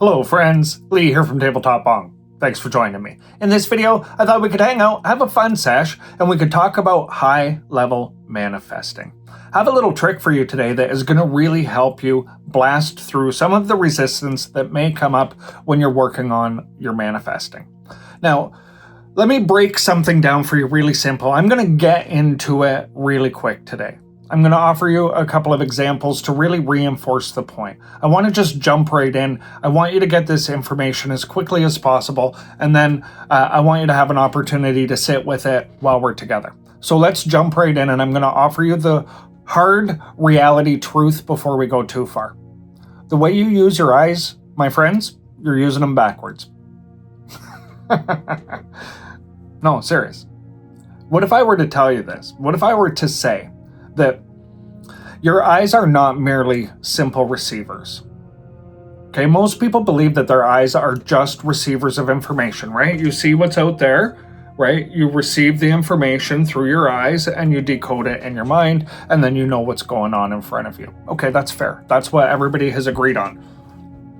Hello friends, Lee here from TableTop Bong. Thanks for joining me. In this video, I thought we could hang out, have a fun sesh, and we could talk about high-level manifesting. I have a little trick for you today that is going to really help you blast through some of the resistance that may come up when you're working on your manifesting. Now, let me break something down for you really simple. I'm going to get into it really quick today. I'm going to offer you a couple of examples to really reinforce the point. I want to just jump right in. I want you to get this information as quickly as possible, and then I want you to have an opportunity to sit with it while we're together. So let's jump right in, and I'm going to offer you the hard reality truth before we go too far. The way you use your eyes, my friends, you're using them backwards. No, serious. What if I were to tell you this? What if I were to say that your eyes are not merely simple receivers? Okay, most people believe that their eyes are just receivers of information, right? You see what's out there, right? You receive the information through your eyes and you decode it in your mind, and then you know what's going on in front of you. Okay, that's fair. That's what everybody has agreed on.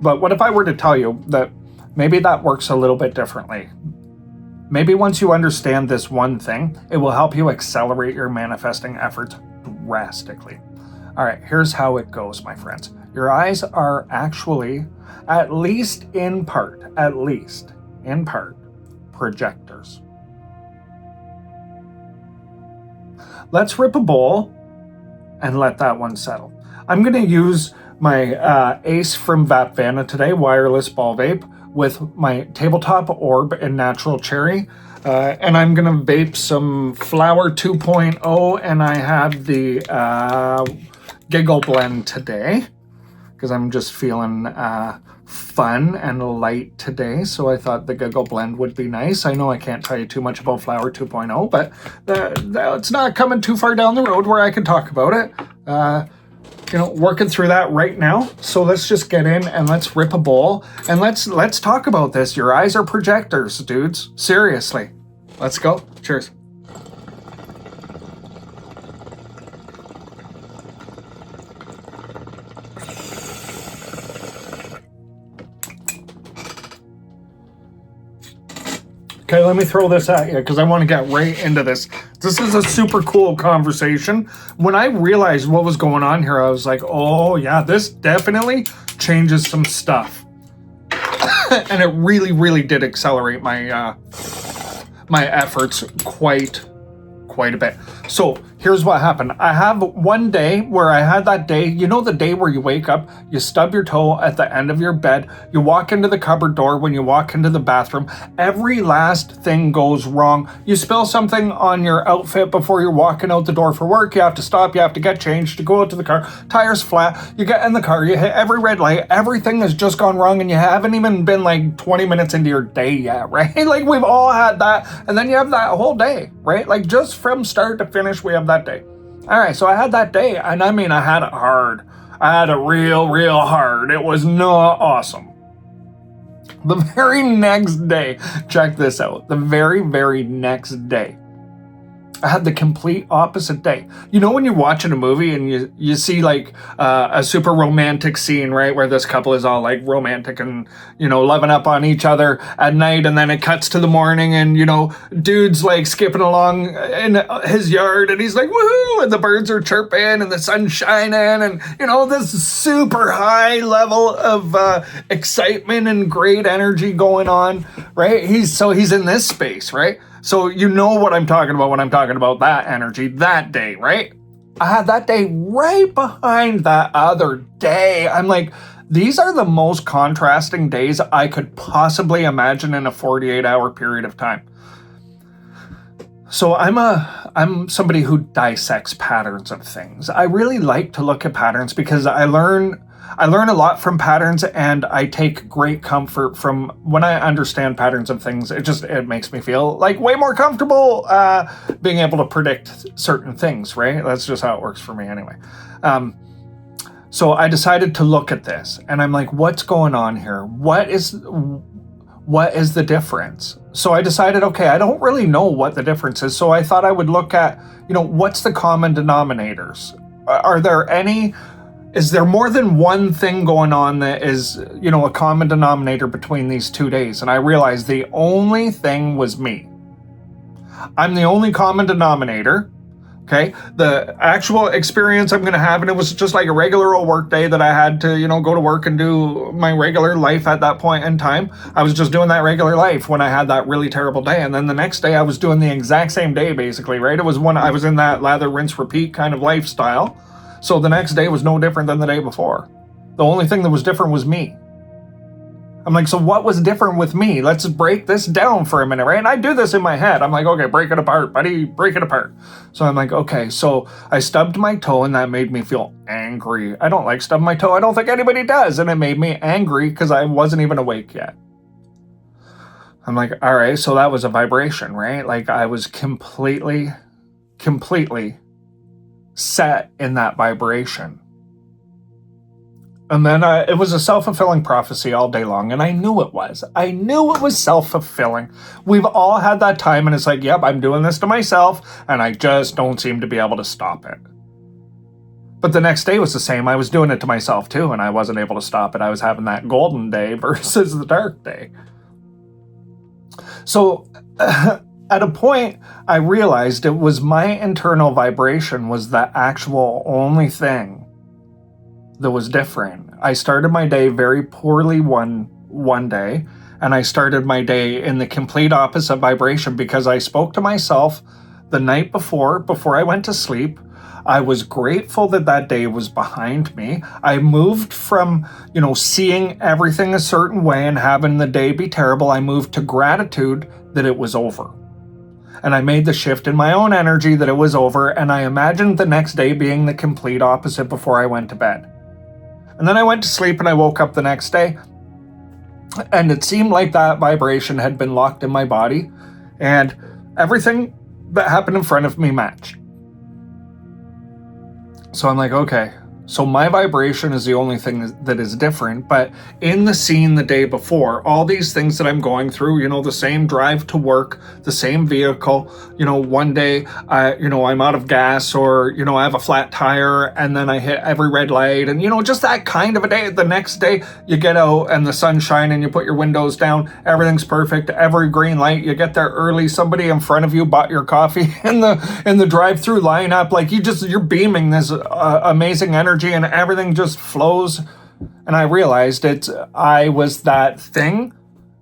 But what if I were to tell you that maybe that works a little bit differently? Maybe once you understand this one thing, it will help you accelerate your manifesting efforts drastically. All right, here's how it goes, my friends. Your eyes are actually, at least in part, projectors. Let's rip a bowl and let that one settle. I'm going to use my Ace from Vapvana today, wireless ball vape, with my TableTop Orb in natural cherry. And I'm going to vape some Flower 2.0, and I have the Giggle Blend today because I'm just feeling fun and light today, so I thought the Giggle Blend would be nice. I know I can't tell you too much about Flower 2.0, but it's not coming too far down the road where I can talk about it. Working through that right now. So let's just get in and let's rip a bowl and let's talk about this. Your eyes are projectors, dudes. Seriously. Let's go. Cheers. Okay, let me throw this at you because I want to get right into this. This is a super cool conversation. When I realized what was going on here, I was like, oh yeah, this definitely changes some stuff. And it really, really did accelerate my my efforts quite a bit. So here's what happened. I have one day where I had that day, the day where you wake up, you stub your toe at the end of your bed, you walk into the cupboard door when you walk into the bathroom, every last thing goes wrong. You spill something on your outfit before you're walking out the door for work, you have to stop, you have to get changed to go out to the car, tires flat, you get in the car, you hit every red light, everything has just gone wrong, and you haven't even been like 20 minutes into your day yet, right? Like we've all had that, and then you have that whole day, right? Like just from start to finish, we have that day. All right, so I had that day, and I mean, I had it hard. I had it real hard. It was not awesome. The very next day, check this out. The very next day, I had the complete opposite day. When you're watching a movie and you see like a super romantic scene, right? Where this couple is all like romantic and, loving up on each other at night. And then it cuts to the morning and, dude's like skipping along in his yard and he's like, woohoo! And the birds are chirping and the sun's shining and, this super high level of excitement and great energy going on, right? He's in this space, right? So you know what I'm talking about when I'm talking about that energy, that day, right? I had that day right behind that other day. I'm like, these are the most contrasting days I could possibly imagine in a 48-hour period of time. So I'm somebody who dissects patterns of things. I really like to look at patterns because I learn a lot from patterns, and I take great comfort from when I understand patterns of things. It makes me feel like way more comfortable being able to predict certain things, right? That's just how it works for me anyway. So I decided to look at this, and I'm like, what's going on here? What is the difference? So I decided, okay, I don't really know what the difference is. So I thought I would look at, what's the common denominators? Are there any is there more than one thing going on that is, a common denominator between these 2 days? And I realized the only thing was me. I'm the only common denominator. Okay, the actual experience I'm going to have, and it was just like a regular old work day that I had to, go to work and do my regular life at that point in time. I was just doing that regular life when I had that really terrible day. And then the next day I was doing the exact same day, basically, right? It was when I was in that lather, rinse, repeat kind of lifestyle. So the next day was no different than the day before. The only thing that was different was me. I'm like, so what was different with me? Let's break this down for a minute, right? And I do this in my head. I'm like, okay, break it apart, buddy, break it apart. So I'm like, okay, so I stubbed my toe and that made me feel angry. I don't like stubbing my toe. I don't think anybody does. And it made me angry because I wasn't even awake yet. I'm like, all right, so that was a vibration, right? Like I was completely set in that vibration. And then it was a self-fulfilling prophecy all day long, and I knew it was. I knew it was self-fulfilling. We've all had that time, and it's like, yep, I'm doing this to myself, and I just don't seem to be able to stop it. But the next day was the same. I was doing it to myself, too, and I wasn't able to stop it. I was having that golden day versus the dark day. So at a point, I realized it was my internal vibration was the actual only thing that was different. I started my day very poorly one day, and I started my day in the complete opposite vibration because I spoke to myself the night before I went to sleep. I was grateful that that day was behind me. I moved from, seeing everything a certain way and having the day be terrible. I moved to gratitude that it was over. And I made the shift in my own energy that it was over, and I imagined the next day being the complete opposite before I went to bed. And then I went to sleep and I woke up the next day, and it seemed like that vibration had been locked in my body, and everything that happened in front of me matched. So I'm like, okay, so my vibration is the only thing that is different, but in the scene the day before, all these things that I'm going through, the same drive to work, the same vehicle, one day, I'm out of gas, or, I have a flat tire and then I hit every red light, and, just that kind of a day. The next day you get out and the sun's shining, you put your windows down, everything's perfect, every green light, you get there early, somebody in front of you bought your coffee in the drive-through lineup, like you're beaming this amazing energy, and everything just flows. And I realized I was that thing.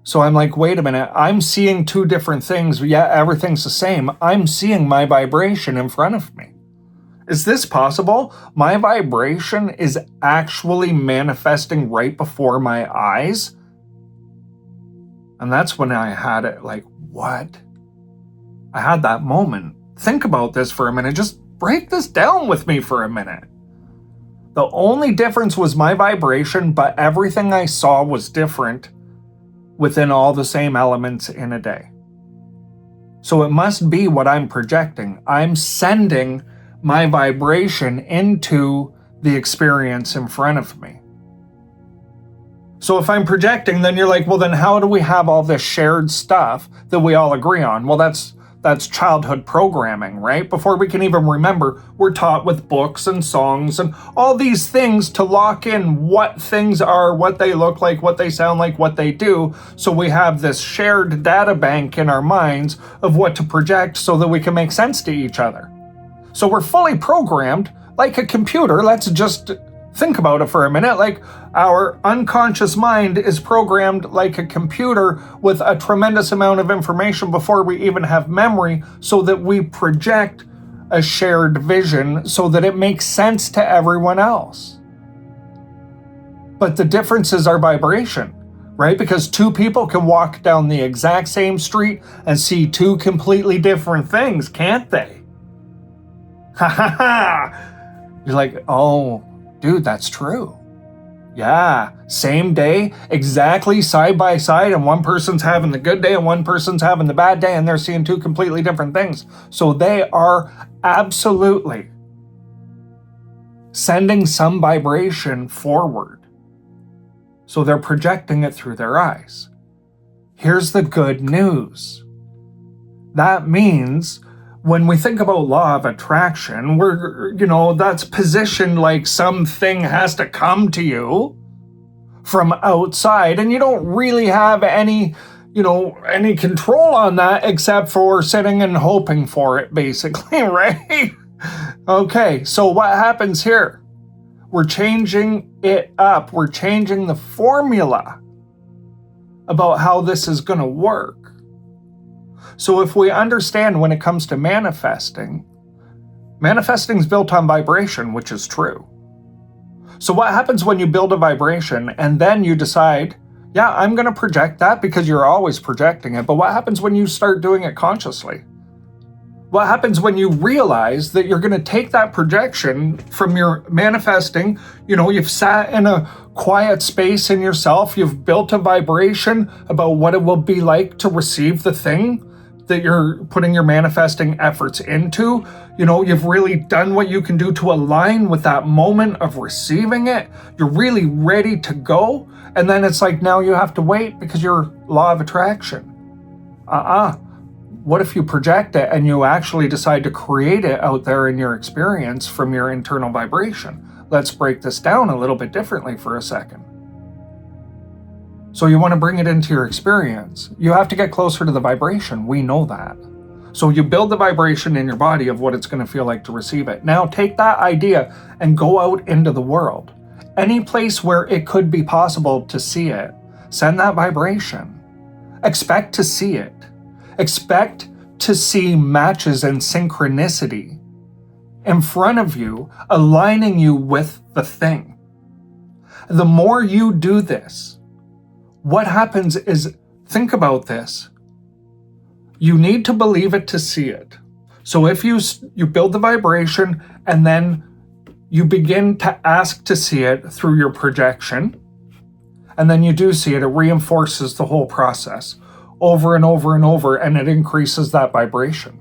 So I'm like, wait a minute, I'm seeing two different things. Yeah, everything's the same. I'm seeing my vibration in front of me. Is this possible? My vibration is actually manifesting right before my eyes. And that's when I had it like, what? I had that moment. Think about this for a minute. Just break this down with me for a minute. The only difference was my vibration, but everything I saw was different within all the same elements in a day. So it must be what I'm projecting. I'm sending my vibration into the experience in front of me. So if I'm projecting, then you're like, well, then how do we have all this shared stuff that we all agree on? Well, that's childhood programming, right? Before we can even remember, we're taught with books and songs and all these things to lock in what things are, what they look like, what they sound like, what they do. So we have this shared data bank in our minds of what to project so that we can make sense to each other. So we're fully programmed like a computer. Let's just think about it for a minute. Like our unconscious mind is programmed like a computer with a tremendous amount of information before we even have memory, so that we project a shared vision so that it makes sense to everyone else. But the difference is our vibration, right? Because two people can walk down the exact same street and see two completely different things, can't they? Ha ha ha! You're like, oh, dude, that's true. Yeah, same day, exactly side by side, and one person's having the good day and one person's having the bad day, and they're seeing two completely different things. So they are absolutely sending some vibration forward. So they're projecting it through their eyes. Here's the good news. That means when we think about law of attraction, that's positioned like something has to come to you from outside, and you don't really have any control on that except for sitting and hoping for it, basically, right? Okay, so what happens here? We're changing it up. We're changing the formula about how this is going to work. So if we understand when it comes to manifesting is built on vibration, which is true. So what happens when you build a vibration and then you decide, yeah, I'm going to project that, because you're always projecting it. But what happens when you start doing it consciously? What happens when you realize that you're going to take that projection from your manifesting? You've sat in a quiet space in yourself. You've built a vibration about what it will be like to receive the thing that you're putting your manifesting efforts into. You've really done what you can do to align with that moment of receiving it. You're really ready to go. And then it's like, now you have to wait because you're law of attraction. What if you project it and you actually decide to create it out there in your experience from your internal vibration? Let's break this down a little bit differently for a second. So you want to bring it into your experience. You have to get closer to the vibration. We know that. So you build the vibration in your body of what it's going to feel like to receive it. Now take that idea and go out into the world. Any place where it could be possible to see it, send that vibration. Expect to see it. Expect to see matches and synchronicity in front of you, aligning you with the thing. The more you do this, what happens is, think about this. You need to believe it to see it. So if you build the vibration and then you begin to ask to see it through your projection, and then you do see it, it reinforces the whole process over and over and over, and it increases that vibration.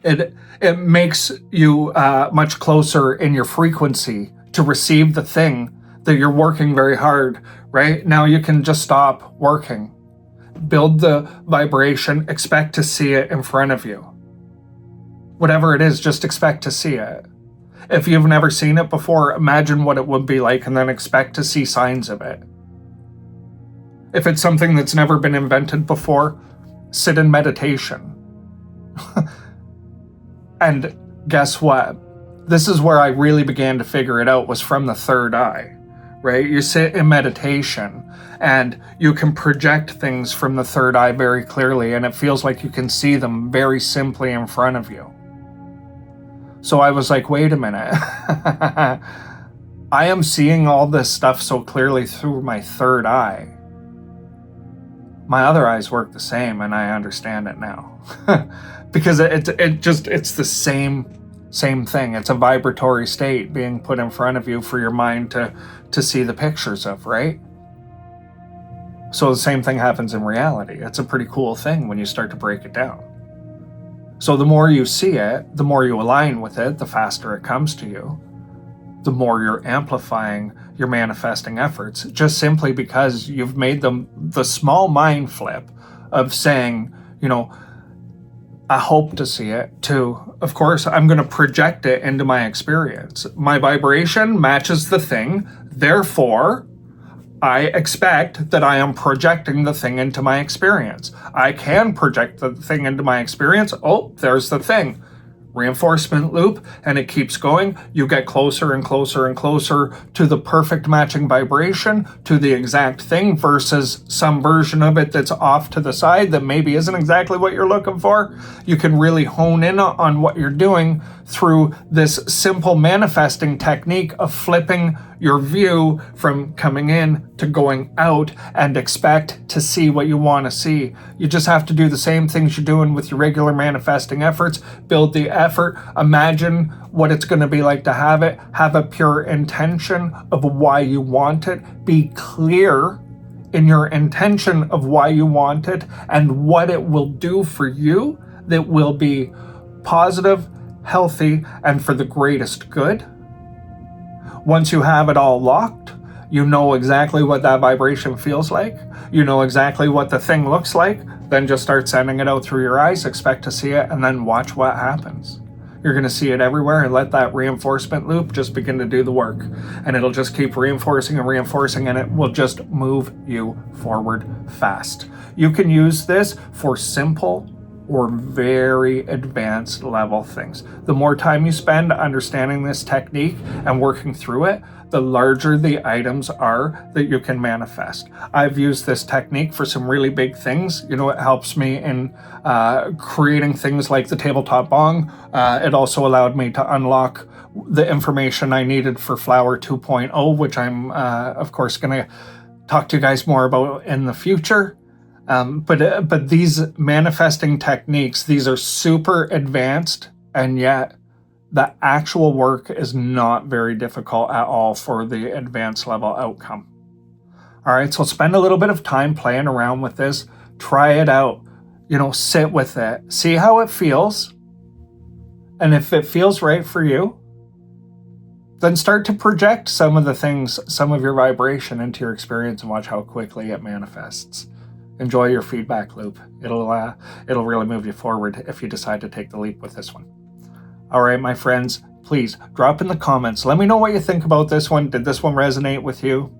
It makes you much closer in your frequency to receive the thing that you're working very hard, right? Now you can just stop working. Build the vibration, expect to see it in front of you. Whatever it is, just expect to see it. If you've never seen it before, imagine what it would be like and then expect to see signs of it. If it's something that's never been invented before, sit in meditation. And guess what? This is where I really began to figure it out, was from the third eye, right? You sit in meditation and you can project things from the third eye very clearly, and it feels like you can see them very simply in front of you. So I was like, wait a minute. I am seeing all this stuff so clearly through my third eye. My other eyes work the same, and I understand it now. Because it's the same thing. It's a vibratory state being put in front of you for your mind to see the pictures of, right? So the same thing happens in reality. It's a pretty cool thing when you start to break it down. So the more you see it, the more you align with it, the faster it comes to you, the more you're amplifying your manifesting efforts, just simply because you've made them the small mind flip of saying, I hope to see it, to, of course, I'm going to project it into my experience. My vibration matches the thing, therefore, I expect that I am projecting the thing into my experience. I can project the thing into my experience. Oh, there's the thing. Reinforcement loop, and it keeps going. You get closer and closer and closer to the perfect matching vibration, to the exact thing, versus some version of it that's off to the side that maybe isn't exactly what you're looking for. You can really hone in on what you're doing through this simple manifesting technique of flipping your view from coming in to going out, and expect to see what you want to see. You just have to do the same things you're doing with your regular manifesting efforts. Build the effort, imagine what it's going to be like to have it, have a pure intention of why you want it, be clear in your intention of why you want it and what it will do for you that will be positive, healthy, and for the greatest good. Once you have it all locked, You know exactly what that vibration feels like. You know exactly what the thing looks like. Then just start sending it out through your eyes, expect to see it, and then watch what happens. You're going to see it everywhere, and let that reinforcement loop just begin to do the work. And it'll just keep reinforcing and reinforcing, and it will just move you forward fast. You can use this for simple or very advanced level things. The more time you spend understanding this technique and working through it, the larger the items are that you can manifest. I've used this technique for some really big things. You know, it helps me in creating things like the TableTop Bong. It also allowed me to unlock the information I needed for Flower 2.0, which I'm, of course, going to talk to you guys more about in the future. But these manifesting techniques, these are super advanced, and yet the actual work is not very difficult at all for the advanced level outcome. All right, so spend a little bit of time playing around with this. Try it out. You know, sit with it. See how it feels. And if it feels right for you, then start to project some of the things, some of your vibration into your experience, and watch how quickly it manifests. Enjoy your feedback loop. It'll really move you forward if you decide to take the leap with this one. All right, my friends, please drop in the comments. Let me know what you think about this one. Did this one resonate with you?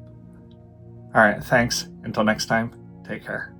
All right, thanks. Until next time, take care.